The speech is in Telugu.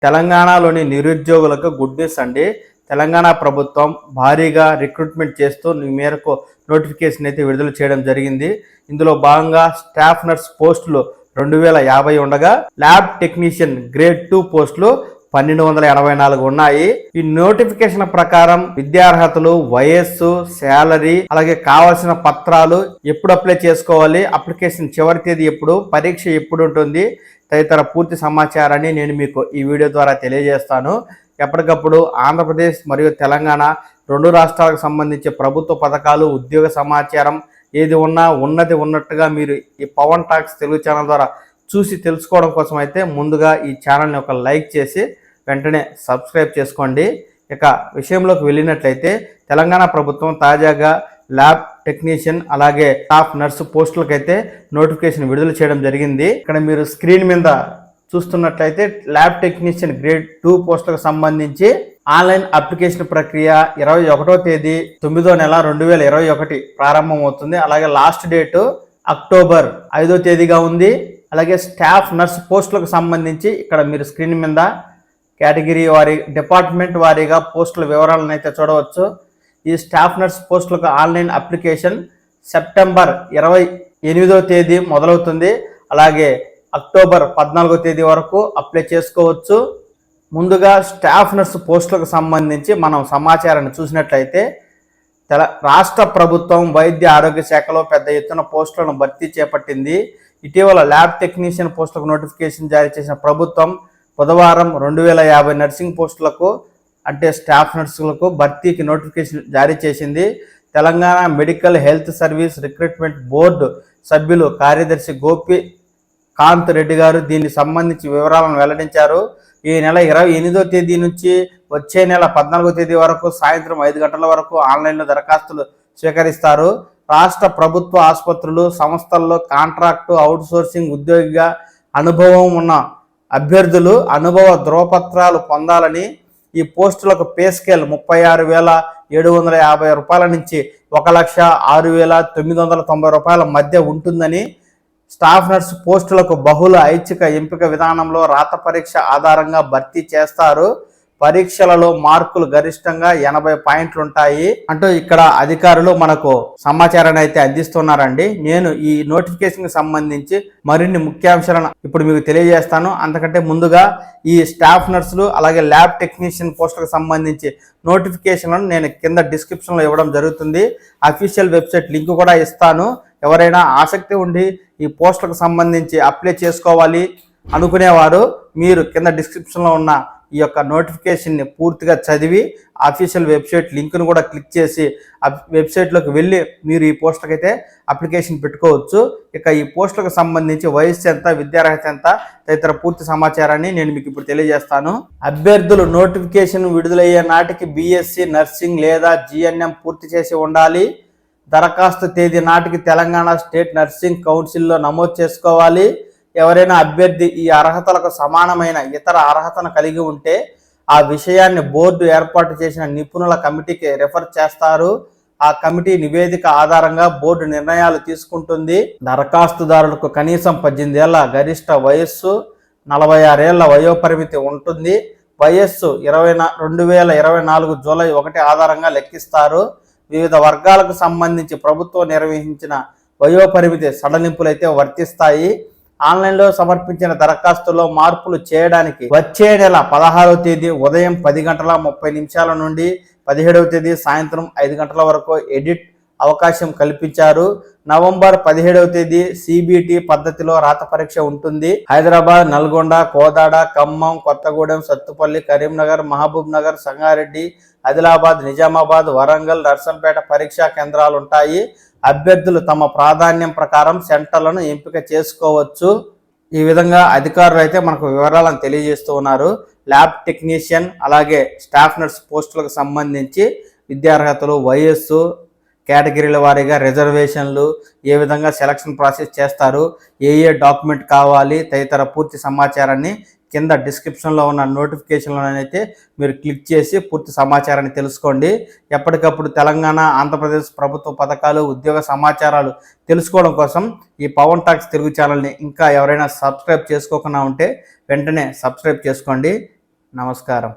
తెలంగాణలోని నిరుద్యోగులకు గుడ్ న్యూస్ అండి. తెలంగాణ ప్రభుత్వం భారీగా రిక్రూట్మెంట్ చేస్తూ ఈ మేరకు నోటిఫికేషన్ అయితే విడుదల చేయడం జరిగింది. ఇందులో భాగంగా స్టాఫ్ నర్స్ పోస్టులు 2050 ఉండగా ల్యాబ్ టెక్నీషియన్ గ్రేడ్ 2 పోస్టులు 1284 ఉన్నాయి. ఈ నోటిఫికేషన్ ప్రకారం విద్యార్హతలు, వయస్సు, శాలరీ, అలాగే కావాల్సిన పత్రాలు, ఎప్పుడు అప్లై చేసుకోవాలి, అప్లికేషన్ చివరి తేదీ ఎప్పుడు, పరీక్ష ఎప్పుడు ఉంటుంది తదితర పూర్తి సమాచారాన్ని నేను మీకు ఈ వీడియో ద్వారా తెలియజేస్తాను. ఎప్పటికప్పుడు ఆంధ్రప్రదేశ్ మరియు తెలంగాణ రెండు రాష్ట్రాలకు సంబంధించి ప్రభుత్వ పథకాలు, ఉద్యోగ సమాచారం ఏది ఉన్నా ఉన్నది ఉన్నట్టుగా మీరు ఈ పవన్ టాక్స్ తెలుగు ఛానల్ ద్వారా చూసి తెలుసుకోవడం కోసం అయితే ముందుగా ఈ ఛానల్ని ఒక లైక్ చేసి వెంటనే సబ్స్క్రైబ్ చేసుకోండి. ఇక విషయంలోకి వెళ్ళినట్లయితే తెలంగాణ ప్రభుత్వం తాజాగా ల్యాబ్ టెక్నీషియన్ అలాగే స్టాఫ్ నర్సు పోస్టులకైతే నోటిఫికేషన్ విడుదల చేయడం జరిగింది. ఇక్కడ మీరు స్క్రీన్ మీద చూస్తున్నట్లయితే ల్యాబ్ టెక్నీషియన్ గ్రేడ్ 2 పోస్టులకు సంబంధించి ఆన్లైన్ అప్లికేషన్ ప్రక్రియ 21వ తేదీ 9వ నెల 2021 ప్రారంభమవుతుంది. అలాగే లాస్ట్ డేటు అక్టోబర్ 5వ తేదీగా ఉంది. అలాగే స్టాఫ్ నర్స్ పోస్టులకు సంబంధించి ఇక్కడ మీరు స్క్రీన్ మీద కేటగిరీ వారీ, డిపార్ట్మెంట్ వారీగా పోస్టుల వివరాలను అయితే చూడవచ్చు. ఈ స్టాఫ్ నర్స్ పోస్టులకు ఆన్లైన్ అప్లికేషన్ సెప్టెంబర్ 28వ తేదీ మొదలవుతుంది. అలాగే అక్టోబర్ 14వ తేదీ వరకు అప్లై చేసుకోవచ్చు. ముందుగా స్టాఫ్ నర్స్ పోస్టులకు సంబంధించి మనం సమాచారాన్ని చూసినట్లయితే రాష్ట్ర ప్రభుత్వం వైద్య ఆరోగ్య శాఖలో పెద్ద ఎత్తున పోస్టులను భర్తీ చేపట్టింది. ఇటీవల ల్యాబ్ టెక్నీషియన్ పోస్టులకు నోటిఫికేషన్ జారీ చేసిన ప్రభుత్వం బుధవారం 2050 నర్సింగ్ పోస్టులకు అంటే స్టాఫ్ నర్సులకు భర్తీకి నోటిఫికేషన్ జారీ చేసింది. Telangana medical health service recruitment board సభ్యులు కార్యదర్శి గోపి కాంత్ రెడ్డి గారు దీనికి సంబంధించి వివరాలను వెల్లడించారు. ఈ నెల 28వ తేదీ నుంచి వచ్చే నెల 14వ తేదీ వరకు సాయంత్రం 5 గంటల వరకు ఆన్లైన్లో దరఖాస్తులు స్వీకరిస్తారు. రాష్ట్ర ప్రభుత్వ ఆసుపత్రులు, సంస్థల్లో కాంట్రాక్టు, అవుట్సోర్సింగ్ ఉద్యోగిగా అనుభవం ఉన్న అభ్యర్థులు అనుభవ ధ్రువపత్రాలు పొందాలని, ఈ పోస్టులకు పే స్కేల్ 36,750 రూపాయల నుంచి 1,06,990 రూపాయల మధ్య ఉంటుందని, స్టాఫ్ నర్స్ పోస్టులకు బహుళ ఐచ్ఛిక ఎంపిక విధానంలో రాత పరీక్ష ఆధారంగా భర్తీ చేస్తారు. పరీక్షలలో మార్కులు గరిష్టంగా 80 పాయింట్లు ఉంటాయి అంటూ ఇక్కడ అధికారులు మనకు సమాచారాన్ని అయితే అందిస్తున్నారండి. నేను ఈ నోటిఫికేషన్ కి సంబంధించి మరిన్ని ముఖ్యాంశాలను ఇప్పుడు మీకు తెలియజేస్తాను. అంతకంటే ముందుగా ఈ స్టాఫ్ నర్సులు అలాగే ల్యాబ్ టెక్నీషియన్ పోస్టులకు సంబంధించి నోటిఫికేషన్లను నేను కింద డిస్క్రిప్షన్లో ఇవ్వడం జరుగుతుంది. అఫీషియల్ వెబ్సైట్ లింక్ కూడా ఇస్తాను. ఎవరైనా ఆసక్తి ఉండి ఈ పోస్టులకు సంబంధించి అప్లై చేసుకోవాలి అనుకునేవారు మీరు కింద డిస్క్రిప్షన్లో ఉన్న ఈ యొక్క నోటిఫికేషన్ని పూర్తిగా చదివి అఫీషియల్ వెబ్సైట్ లింక్ను కూడా క్లిక్ చేసి ఆ వెబ్సైట్లోకి వెళ్ళి మీరు ఈ పోస్టులకు అయితే అప్లికేషన్ పెట్టుకోవచ్చు. ఇక ఈ పోస్టులకు సంబంధించి వయస్సు ఎంత, విద్యార్హత ఎంత తదితర పూర్తి సమాచారాన్ని నేను మీకు ఇప్పుడు తెలియజేస్తాను. అభ్యర్థులు నోటిఫికేషన్ విడుదలయ్యే నాటికి బీఎస్సీ నర్సింగ్ లేదా జిఎన్ఎం పూర్తి చేసి ఉండాలి. దరఖాస్తు తేదీ నాటికి తెలంగాణ స్టేట్ నర్సింగ్ కౌన్సిల్లో నమోదు చేసుకోవాలి. ఎవరైనా అభ్యర్థి ఈ అర్హతలకు సమానమైన ఇతర అర్హతను కలిగి ఉంటే ఆ విషయాన్ని బోర్డు ఏర్పాటు చేసిన నిపుణుల కమిటీకి రెఫర్ చేస్తారు. ఆ కమిటీ నివేదిక ఆధారంగా బోర్డు నిర్ణయాలు తీసుకుంటుంది. దరఖాస్తుదారులకు కనీసం 18 ఏళ్ల గరిష్ట వయస్సు, 46 ఏళ్ల వయోపరిమితి ఉంటుంది. వయస్సు 2024 జూలై 1 ఆధారంగా లెక్కిస్తారు. వివిధ వర్గాలకు సంబంధించి ప్రభుత్వం నిర్వహించిన వయోపరిమితి సడలింపులు అయితే వర్తిస్తాయి. ఆన్లైన్లో సమర్పించిన దరఖాస్తులో మార్పులు చేయడానికి వచ్చే నెల 16వ తేదీ ఉదయం 10:30 నుండి 17వ తేదీ సాయంత్రం 5 గంటల వరకు ఎడిట్ అవకాశం కల్పించారు. నవంబర్ 17వ తేదీ సిబిటి పద్ధతిలో రాత పరీక్ష ఉంటుంది. హైదరాబాద్, నల్గొండ, కోదాడ, ఖమ్మం, కొత్తగూడెం, సత్తుపల్లి, కరీంనగర్, మహబూబ్ నగర్, సంగారెడ్డి, ఆదిలాబాద్, నిజామాబాద్, వరంగల్, నర్సంపేట పరీక్షా కేంద్రాలు ఉంటాయి. అభ్యర్థులు తమ ప్రాధాన్యం ప్రకారం సెంటర్లను ఎంపిక చేసుకోవచ్చు. ఈ విధంగా అధికారులు అయితే మనకు వివరాలను తెలియజేస్తూ ఉన్నారు. ల్యాబ్ టెక్నీషియన్ అలాగే స్టాఫ్ నర్స్ పోస్టులకు సంబంధించి విద్యార్హతలు, వయస్సు, కేటగిరీల వారీగా రిజర్వేషన్లు, ఏ విధంగా సెలక్షన్ ప్రాసెస్ చేస్తారు, ఏ డాక్యుమెంట్ కావాలి తదితర పూర్తి సమాచారాన్ని కింద డిస్క్రిప్షన్లో ఉన్న నోటిఫికేషన్లోనైతే మీరు క్లిక్ చేసి పూర్తి సమాచారాన్ని తెలుసుకోండి. ఎప్పటికప్పుడు తెలంగాణ, ఆంధ్రప్రదేశ్ ప్రభుత్వ పథకాలు, ఉద్యోగ సమాచారాలు తెలుసుకోవడం కోసం ఈ పవన్ టాక్స్ తెలుగు ఛానల్ని ఇంకా ఎవరైనా సబ్స్క్రైబ్ చేసుకోకుండా ఉంటే వెంటనే సబ్స్క్రైబ్ చేసుకోండి. నమస్కారం.